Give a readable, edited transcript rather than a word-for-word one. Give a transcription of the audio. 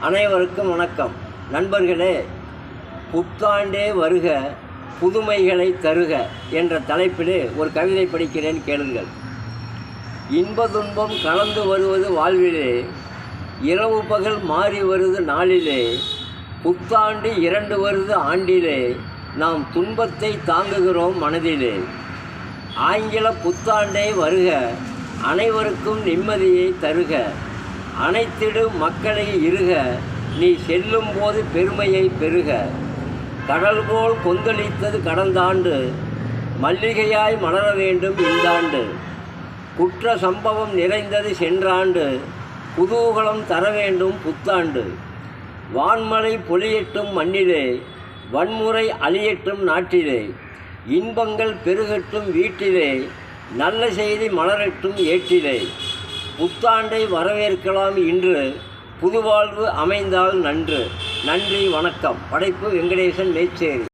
அனைவருக்கும் வணக்கம். நண்பர்களே, புத்தாண்டே வருக புதுமைகளை தருக என்ற தலைப்பிலே ஒரு கவிதை படிக்கிறேன், கேளுங்கள். இன்ப துன்பம் கலந்து வருவது வாழ்விலே, இரவு பகல் மாறி வருது நாளிலே, புத்தாண்டு 2 வருது ஆண்டிலே, நாம் துன்பத்தை தாங்குகிறோம் மனதிலே. ஆங்கில புத்தாண்டே வருக, அனைவருக்கும் நிம்மதியை தருக, அனைத்திடு மக்களை இருக, நீ செல்லும் போது பெருமையை பெருக. கடல் போல் கொந்தளித்தது கடந்தாண்டு, மல்லிகையாய் மலர வேண்டும் இந்தாண்டு. குற்ற சம்பவம் நிறைந்தது சென்றாண்டு, குதூகலம் தர வேண்டும் புத்தாண்டு. வான்மழை பொழியட்டும் மண்ணிலே, வன்முறை அழியட்டும் நாட்டிலே, இன்பங்கள் பெருகட்டும் வீட்டிலே, நல்ல செய்தி மலரட்டும் ஏட்டிலே. புத்தாண்டை வரவேற்கலாம் இன்று, புதுவாழ்வு அமைந்தால் நன்று. நன்றி, வணக்கம். படைப்பு வெங்கடேசன், மேச்சேரி.